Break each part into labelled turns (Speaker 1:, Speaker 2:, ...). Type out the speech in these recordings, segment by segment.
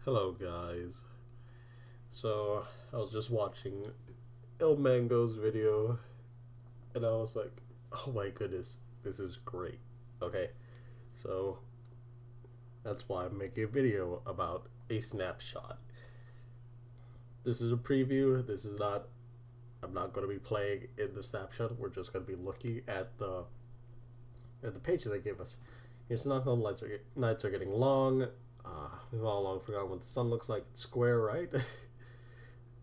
Speaker 1: Hello guys. So I was just watching El Mango's video and I was like, oh my goodness, this is great. Okay, so that's why I'm making a video about a snapshot. This is a preview. I'm not going to be playing in the snapshot. We're just going to be looking at the page that they give us. It's not called nights are getting long. We've all long forgotten what the sun looks like. It's square, right?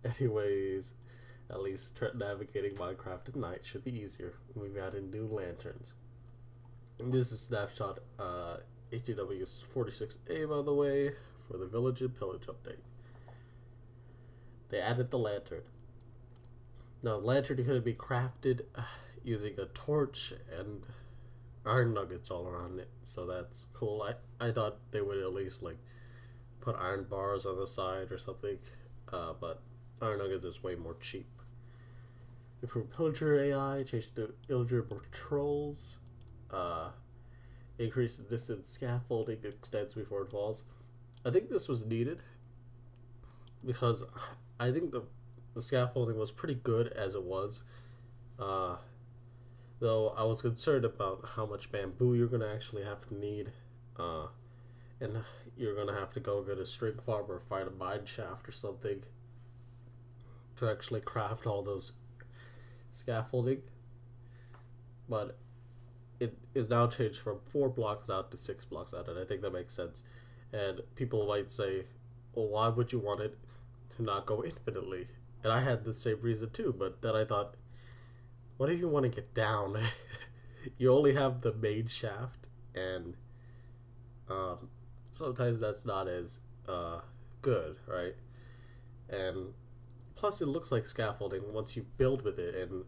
Speaker 1: Anyways, at least navigating Minecraft at night should be easier. We've added new lanterns. And this is Snapshot HEW 46A, by the way, for the Village and Pillage update. They added the lantern. Now, the lantern could be crafted using a torch and iron nuggets all around it, so that's cool. I thought they would at least like put iron bars on the side or something, but iron nuggets is way more cheap. Improve pillager AI, change to pillager patrols, increase the distance scaffolding extends before it falls. I think this was needed because I think the scaffolding was pretty good as it was. Though I was concerned about how much bamboo you're going to actually have to need. And you're going to have to go get a string farm or find a mine shaft or something to actually craft all those scaffolding. But it is now changed from 4 blocks out to 6 blocks out, and I think that makes sense. And people might say, well, why would you want it to not go infinitely? And I had the same reason too, but then I thought, what if you want to get down? You only have the main shaft, and sometimes that's not as good, right? And plus, it looks like scaffolding once you build with it and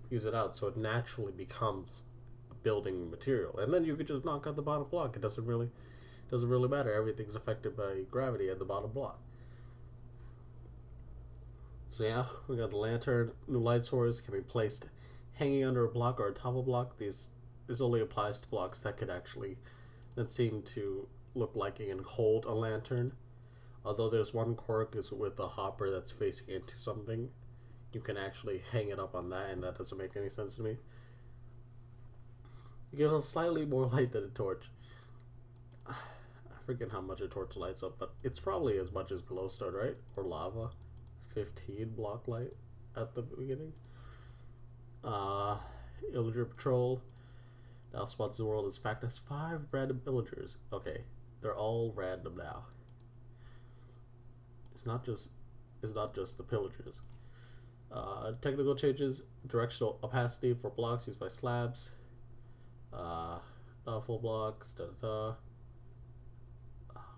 Speaker 1: use it out, so it naturally becomes a building material. And then you could just knock out the bottom block. It doesn't really matter. Everything's affected by gravity at the bottom block. So yeah, we got the lantern. New light source can be placed hanging under a block or atop a block. This only applies to blocks that seem to look like it can hold a lantern. Although there's one quirk is with a hopper that's facing into something. You can actually hang it up on that, and that doesn't make any sense to me. You get a slightly more light than a torch. I forget how much a torch lights up, but it's probably as much as glowstone, right? Or lava. 15 block light at the beginning. Illager Patrol now spots the world as fact as 5 random illagers. Okay, they're all random now. It's not just the pillagers. Technical changes: directional opacity for blocks used by slabs. Full blocks.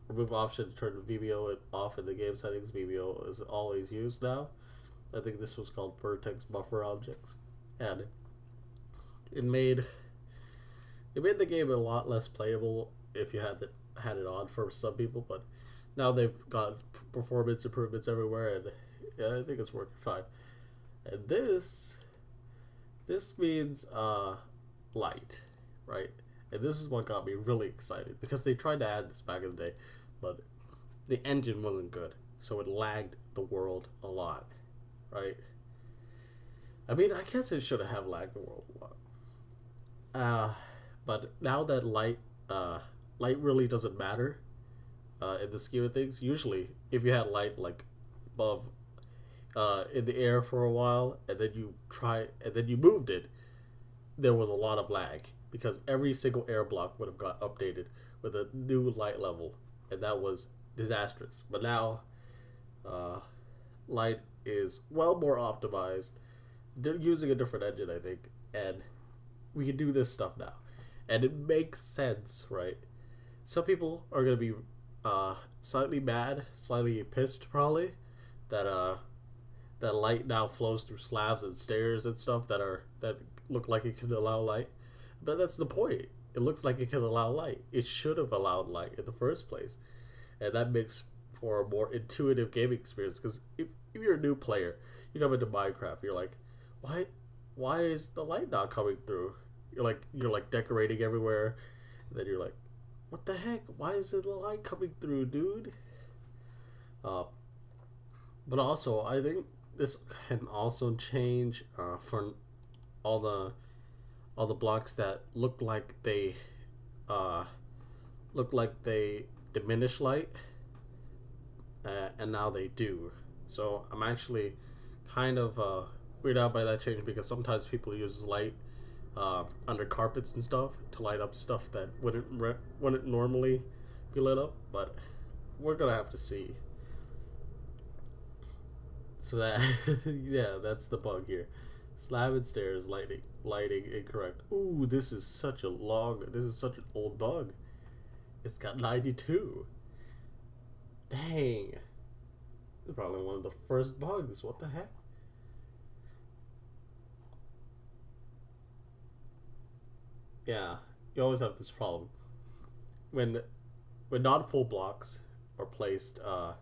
Speaker 1: Remove option to turn VBO off in the game settings. VBO is always used now. I think this was called vertex buffer objects, and it made the game a lot less playable if you had it on for some people. But now they've got performance improvements everywhere, and yeah, I think it's working fine. And this means light, right? And this is what got me really excited, because they tried to add this back in the day, but the engine wasn't good, so it lagged the world a lot, right? I mean, I guess it should have lagged the world a lot. But now that light really doesn't matter in the scheme of things. Usually, if you had light like above in the air for a while, and then you moved it, there was a lot of lag, because every single air block would have got updated with a new light level, and that was disastrous. But now, light is well more optimized. They're using a different engine, I think, and we can do this stuff now, and it makes sense, right? Some people are gonna be slightly mad, slightly pissed, probably, that light now flows through slabs and stairs and stuff that look like it can allow light. But that's the point. It looks like it can allow light. It should have allowed light in the first place. And that makes for a more intuitive gaming experience. Because if you're a new player, you come into Minecraft, you're like, why is the light not coming through? You're like decorating everywhere. And then you're like, what the heck? Why isn't the light coming through, dude? Uh, but also, I think this can also change for all the all the blocks that uh, look like they diminish light, and now they do. So I'm actually kind of weirded out by that change because sometimes people use light under carpets and stuff to light up stuff that wouldn't normally be lit up. But we're gonna have to see. So that yeah, that's the bug here. Slab and stairs lighting incorrect. Ooh, this is such an old bug. It's got 92. Dang. It's probably one of the first bugs. What the heck? Yeah, you always have this problem when not full blocks are placed at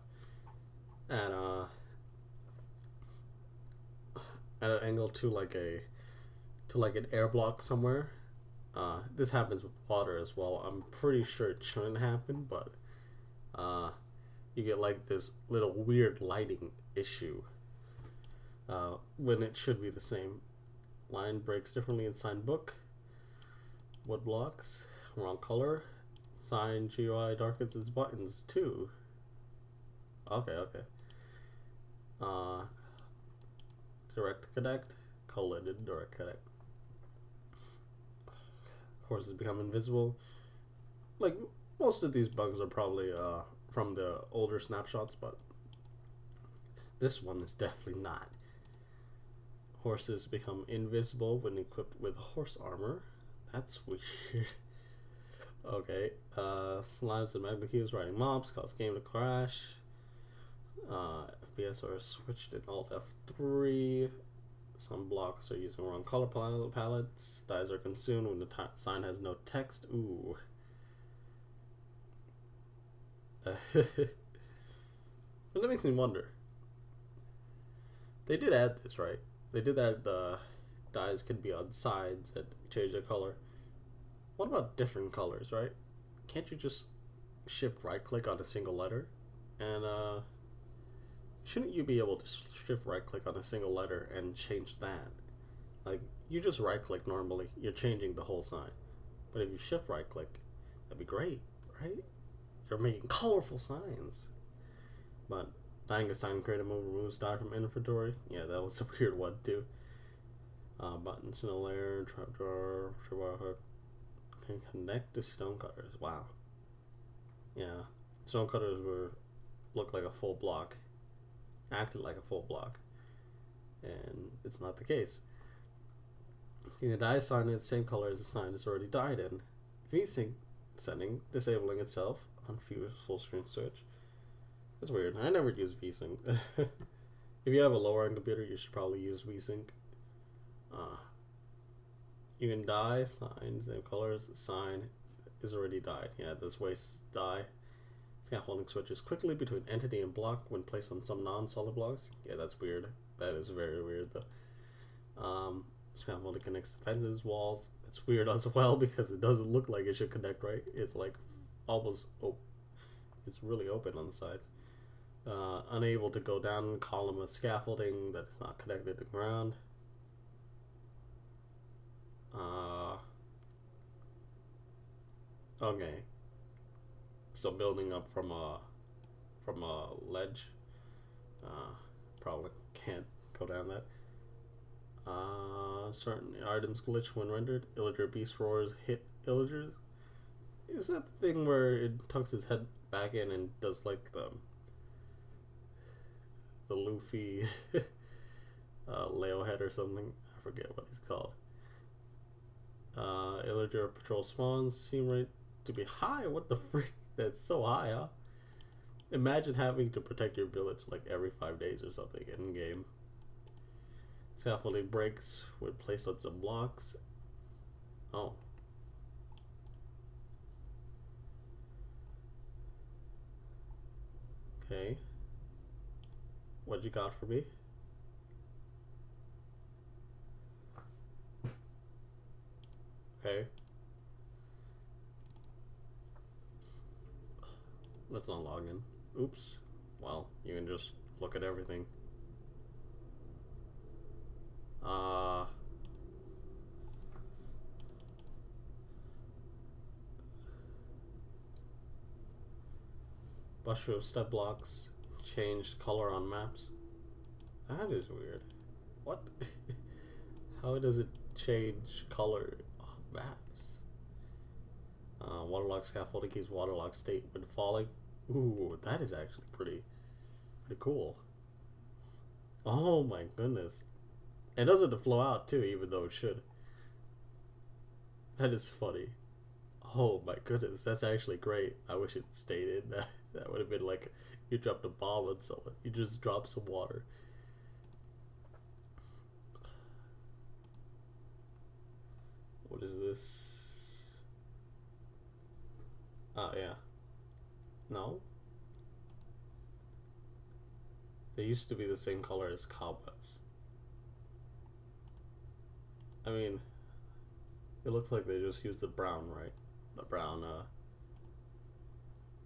Speaker 1: at an angle to like an air block somewhere. This happens with water as well. I'm pretty sure it shouldn't happen, but uh, you get like this little weird lighting issue when it should be the same. Line breaks differently in sign book. Wood blocks, wrong color. Sign GUI darkens its buttons too. Okay. Uh, direct connect, collided direct connect. Horses become invisible. Like most of these bugs are probably from the older snapshots, but this one is definitely not. Horses become invisible when equipped with horse armor. That's weird. Okay. Slimes and magma cubes riding mobs cause game to crash. FPS are switched in Alt F3. Some blocks are using wrong color palettes. Dyes are consumed when the sign has no text. Ooh. But that makes me wonder. They did add this, right? They did add the dyes could be on sides and change their color. What about different colors, right? Can't you just shift right click on a single letter? And shouldn't you be able to shift right click on a single letter and change that? Like, you just right click normally, you're changing the whole sign. But if you shift right click, that'd be great, right? You're making colorful signs. But dying a sign create a move removes dye from inventory. Yeah, that was a weird one too. Buttons in a layer, trapdoor, trapdoor hook. Can connect to stone cutters. Wow. Yeah. Stone cutters look like a full block. Acted like a full block. And it's not the case. You can dye a sign in the same color as the sign is already dyed in. VSync setting, disabling itself on full screen switch. It's weird. I never use VSync. If you have a lower end computer, you should probably use VSync. You can dye sign, same colors. Sign is already dyed. Yeah, this waste dye. Scaffolding switches quickly between entity and block when placed on some non-solid blocks. Yeah, that's weird. That is very weird though. Scaffolding connects to fences, walls. It's weird as well because it doesn't look like it should connect right. It's like almost it's really open on the sides. Unable to go down column of scaffolding that is not connected to the ground. Okay. So building up from a ledge. Probably can't go down that. Certain items glitch when rendered. Illager beast roars hit illagers. Is that the thing where it tucks his head back in and does like the Luffy Leo head or something? I forget what he's called. Illager patrol spawns seem right to be high. What the freak? That's so high, huh? Imagine having to protect your village like every 5 days or something in game. Scaffolding breaks when placed on some blocks. Oh. Okay. What you got for me? Okay. Let's not log in. Oops. well, you can just look at everything. Mushroom step blocks changed color on maps. That is weird. What? How does it change color on maps? Waterlock scaffolding keeps waterlock state when falling. Ooh, that is actually pretty cool. Oh my goodness. It doesn't flow out too, even though it should. That is funny. Oh my goodness, that's actually great. I wish it stayed in. That would have been like you dropped a bomb on someone. You just dropped some water. What is this? Oh yeah. No? They used to be the same color as cobwebs. I mean, it looks like they just used the brown, right? The brown,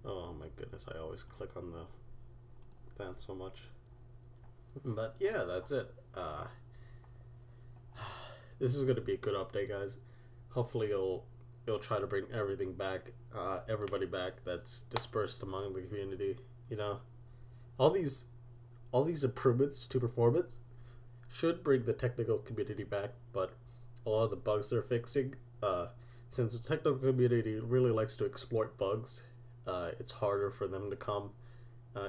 Speaker 1: oh my goodness, I always click on that so much. But yeah, that's it. This is gonna be a good update, guys. Hopefully it'll try to bring everything back, everybody back that's dispersed among the community. You know, all these improvements to performance should bring the technical community back, but a lot of the bugs they're fixing, since the technical community really likes to exploit bugs, it's harder for them to come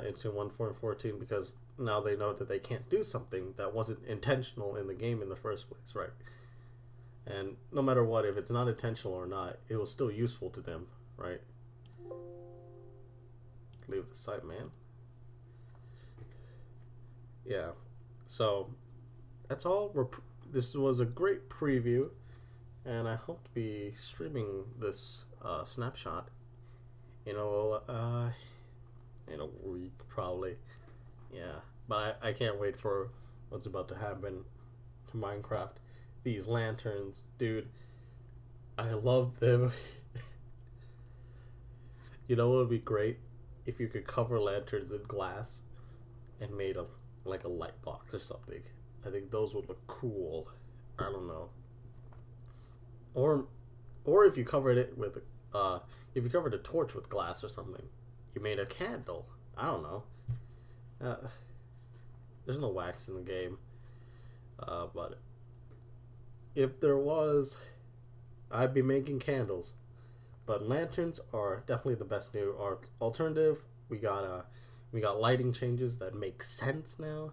Speaker 1: into 1.14 because now they know that they can't do something that wasn't intentional in the game in the first place, right? And no matter what, if it's not intentional or not, it was still useful to them, right? Leave the site, man. Yeah, so that's all. This was a great preview, and I hope to be streaming this snapshot in a week probably. Yeah, but I can't wait for what's about to happen to Minecraft. These lanterns, dude, I love them. You know what would be great? If you could cover lanterns in glass and made a like a light box or something. I think those would look cool. I don't know. Or if you covered it with if you covered a torch with glass or something, you made a candle. I don't know. There's no wax in the game, but if there was, I'd be making candles. But lanterns are definitely the best new alternative. We got lighting changes that make sense now.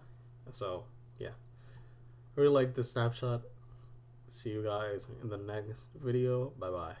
Speaker 1: So yeah, really like this snapshot. See you guys in the next video. Bye bye.